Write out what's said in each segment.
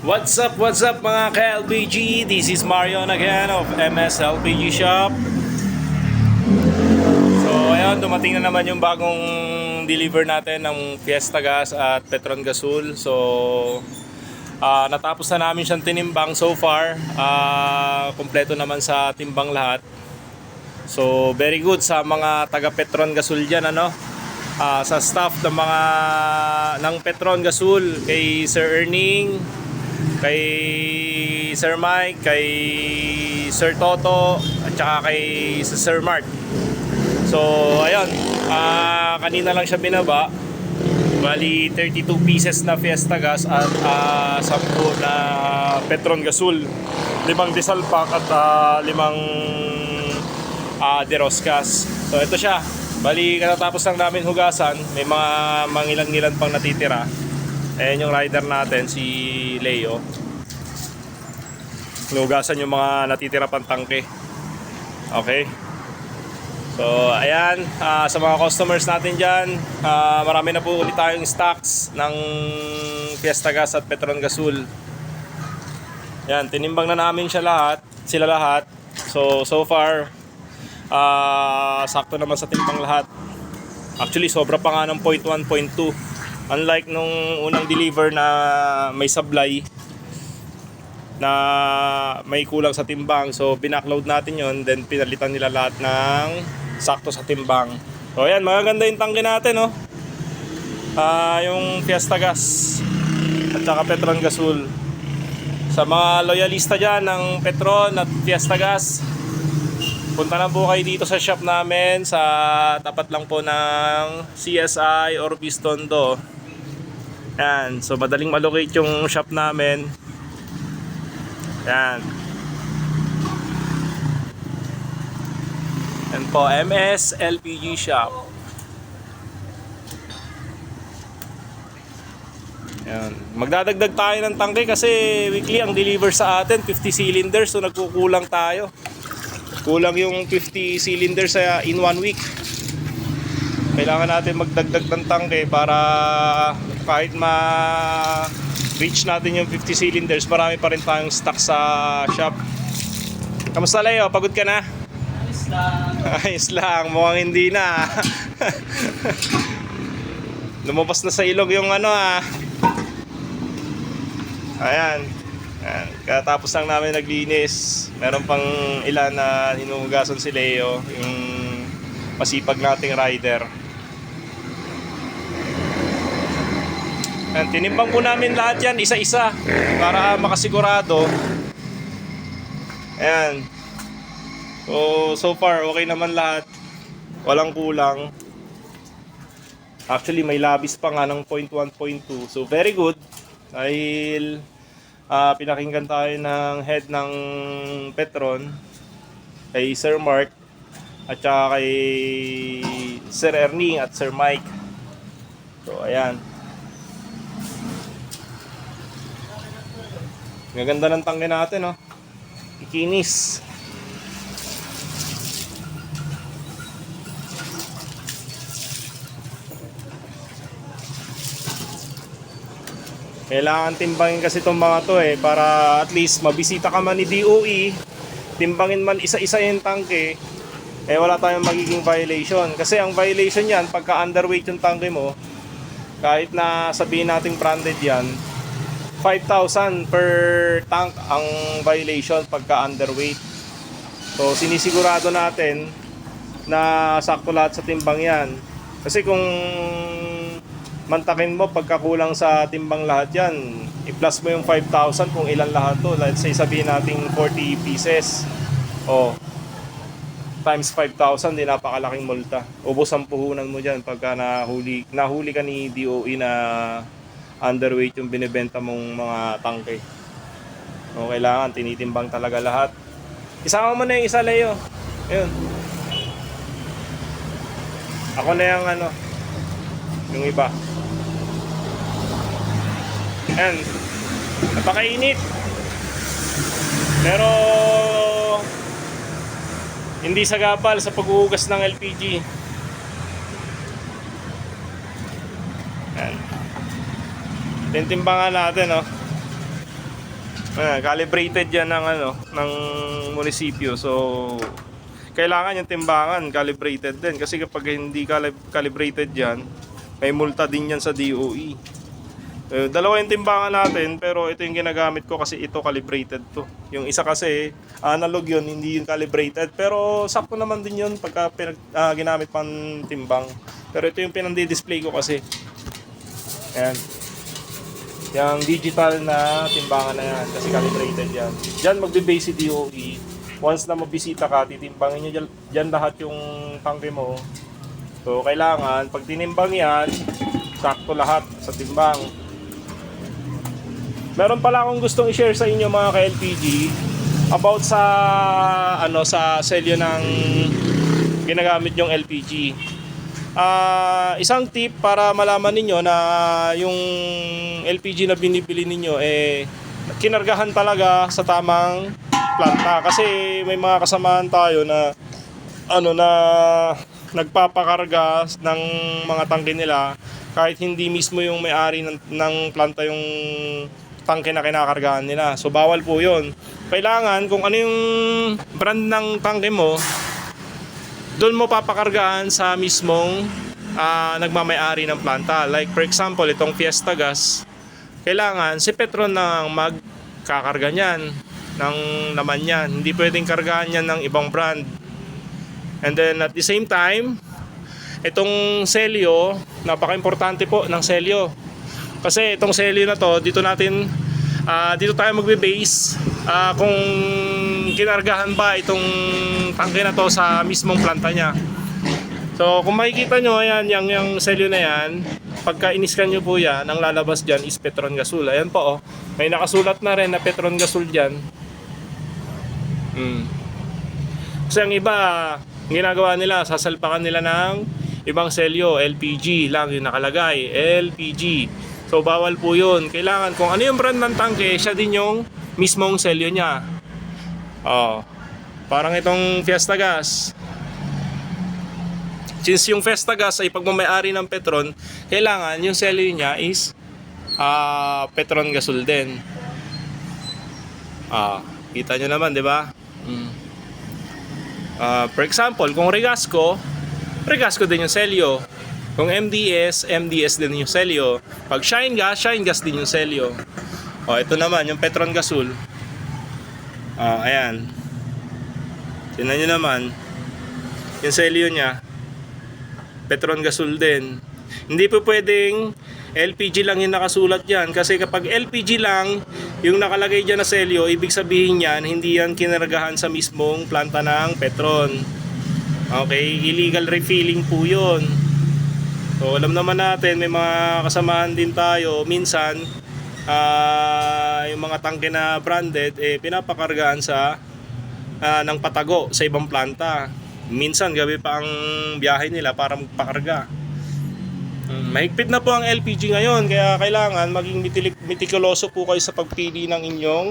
What's up mga ka-LPG? This is Marion again of MS LPG Shop. So ayun, dumating na naman yung bagong deliver natin ng Fiesta Gas at Petron Gasul. So natapos na namin siyang tinimbang so far. Kompleto naman sa timbang lahat. So very good sa mga taga Petron Gasul dyan, ano? Sa staff ng Petron Gasul, kay Sir Erning, kay Sir Mike, kay Sir Toto, at saka kay Sir Mark. So ayun, kanina lang siya binaba. Bali 32 pieces na Fiesta Gas at 10 na Petron Gasul, 5 diesel pack at 5 De Roscas. So ito siya. Bali katatapos lang namin hugasan, may mga mangilan-ngilan pang natitira. Ayan yung rider natin, si Leo. Hugasan yung mga natitira pang tangke. Okay. So ayan, sa mga customers natin dyan, marami na po ulit tayong stocks ng Fiesta Gas at Petron Gasul. Ayan, tinimbang na namin sila lahat. So far, sakto naman sa timbang lahat. Actually sobra pa nga ng 0.1, 0.2. Unlike nung unang deliver na may sablay na may kulang sa timbang, so binackload natin yon, then pinalitan nila lahat ng sakto sa timbang. So ayan, magaganda yung tangke natin, oh. Yung Fiesta Gas at saka Petron Gasul. Sa mga loyalista dyan ng Petron at Fiesta Gas, punta na po kayo dito sa shop namin, sa tapat lang po ng CSI or Pistondo. Yan, so madaling malocate yung shop namin. Yan. Yan po, MS LPG Shop. Yan. Magdadagdag tayo ng tangke kasi weekly ang deliver sa atin 50 cylinders, so nagkukulang tayo. Kulang yung 50 cylinders in 1 week. Kailangan natin magdagdag ng tangke para kahit ma-reach natin yung 50 cylinders, marami pa rin tayong stock sa shop. Kamusta, Leo? Pagod ka na? Ayos lang. Ayos lang, mukhang hindi na. Lumabas na sa ilog yung ano, Ayan. Ayan. Katapos lang namin naglinis. Meron pang ilan na hinuhugasan si Leo, yung masipag nating rider. Ayan, tinimbang po namin lahat yan isa-isa para makasigurado. Ayan. So far okay naman lahat. Walang kulang. Actually may labis pa nga ng 0.1, 0.2. So very good. Dahil pinakinggan tayo ng head ng Petron, kay Sir Mark at saka kay Sir Ernie at Sir Mike. So ayan, gaganda ng tangke natin, oh. Ikinis. Kailangan timbangin kasi itong mga to, para at least mabisita ka man ni DOE, timbangin man isa-isa yung tangke, wala tayong magiging violation. Kasi ang violation yan, pagka underweight yung tangke mo, kahit na sabihin nating branded yan, 5,000 per tank ang violation pagka underweight. So sinisigurado natin na sakto lahat sa timbang yan. Kasi kung mantakin mo pagkakulang sa timbang lahat yan, i-plus mo yung 5,000 kung ilan lahat to. Let's say sabihin natin 40 pieces, times 5,000, di napakalaking multa. Ubos ang puhunan mo dyan pagka nahuli ka ni DOE na underweight yung binibenta mong mga tangke. So kailangan tinitimbang talaga lahat. Isama mo na yung isa, Leo. Ayun, ako na yung yung iba. Ayan, napakainit, pero hindi sagabal sa paghuhugas ng LPG. Ayan, tintimbangan natin, Calibrated yan ng ng munisipyo. So kailangan yung timbangan calibrated din kasi kapag hindi calibrated yan, may multa din yan sa DOE. Dalawa yung timbangan natin, pero ito yung ginagamit ko kasi ito calibrated to. Yung isa kasi analog yun, hindi yung calibrated, pero sakto naman din yun pagka ginamit pang timbang. Pero ito yung pinandi-display ko kasi. Ayan. Yung digital na timbangan na yan kasi calibrated yan. Diyan magbe-base si DOE. Once na mabisita ka, titimbangin nyo dyan lahat yung tangke mo. So kailangan pag tinimbang yan, sakto lahat sa timbang. Meron pala akong gustong i-share sa inyo mga ka-LPG about sa sa selyo ng ginagamit yung LPG. Isang tip para malaman ninyo na yung LPG na binibili ninyo kinargahan talaga sa tamang planta kasi may mga kasamaan tayo na na nagpapakarga ng mga tangke nila kahit hindi mismo yung may-ari ng planta yung tangke na kinakargahan nila. So bawal po 'yon. Kailangan kung ano yung brand ng tangke mo, doon mo papakargaan sa mismong nagmamay-ari ng planta. Like for example, itong Fiesta Gas, kailangan si Petron na magkakarga niyan ng laman yan. Hindi pwedeng kargaan yan ng ibang brand. And then at the same time, itong selyo, napaka-importante po ng selyo. Kasi itong selyo na to, dito tayo magbe-base kung kinargahan ba itong tangke na to sa mismong planta niya. So kung makikita nyo, ayan, yung selyo na yan, pagka iniskan nyo po yan, ang lalabas dyan is Petron Gasol. Ayan po, may nakasulat na rin na Petron Gasol dyan. Kasi ang iba, ginagawa nila, sasalpakan nila ng ibang selyo, LPG lang yung nakalagay, LPG. So bawal po yun. Kailangan kung ano yung brand ng tangke, siya din yung mismong selyo niya. Parang itong Fiesta Gas. Since yung Fiesta Gas ay pagmamay-ari ng Petron, kailangan yung selyo niya is Petron Gasol din. Kita nyo naman, di ba? For example, kung Regasco din yung selyo. Kung MDS din yung selyo. Pag Shine Gas din yung selyo. Ito naman, yung Petron Gasol. Ayan. Tingnan nyo naman. Yung selyo niya, Petron Gasol din. Hindi po pwedeng LPG lang yung nakasulat dyan. Kasi kapag LPG lang yung nakalagay dyan na selyo, ibig sabihin yan, hindi yan kinargahan sa mismong planta ng Petron. Okay, illegal refilling po yun. So alam naman natin, may mga kasamaan din tayo. Minsan, yung mga tangke na branded, pinapakargaan ng patago sa ibang planta. Minsan, gabi pa ang biyahe nila para magpakarga. Mahigpit na po ang LPG ngayon, kaya kailangan maging mitikuloso po kayo sa pagpili ng inyong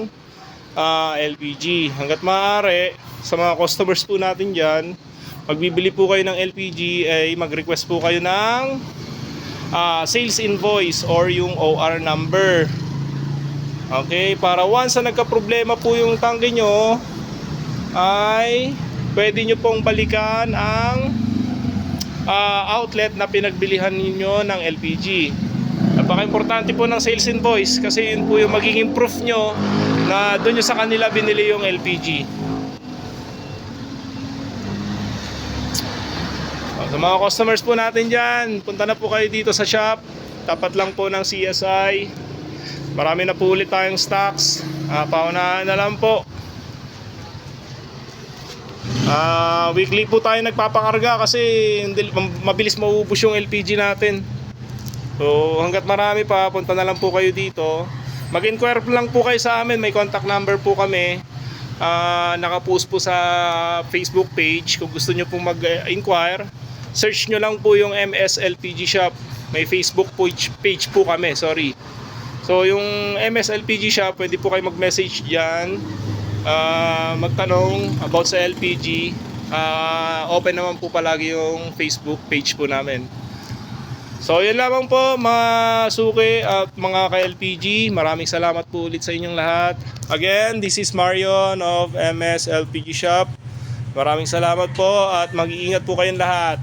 LPG. Hanggat maaari, sa mga customers po natin dyan, magbibili po kayo ng LPG, mag-request po kayo ng sales invoice or yung OR number. Okay, para once na nagka-problema po yung tangke nyo, ay pwede nyo pong balikan ang outlet na pinagbilihan ninyo ng LPG. Napaka-importante po ng sales invoice kasi yun po yung magiging proof nyo na doon nyo sa kanila binili yung LPG. Sa mga customers po natin dyan, punta na po kayo dito sa shop. Tapat lang po ng CSI. Marami na po ulit tayong stocks. Paunahan na lang po. Weekly po tayo nagpapakarga kasi mabilis maubos yung LPG natin. So hanggat marami pa, punta na lang po kayo dito. Mag-inquire lang po kayo sa amin. May contact number po kami. Nakapost po sa Facebook page. Kung gusto nyo po mag-inquire, search nyo lang po yung MS LPG Shop. May Facebook page po kami, sorry. So yung MS LPG Shop, pwede po kayo mag-message dyan, magtanong about sa LPG. Open naman po palagi yung Facebook page po namin. So yun lamang po mga suki at mga ka-LPG. Maraming salamat po ulit sa inyong lahat. Again, this is Marion of MS LPG Shop. Maraming salamat po at mag-iingat po kayong lahat.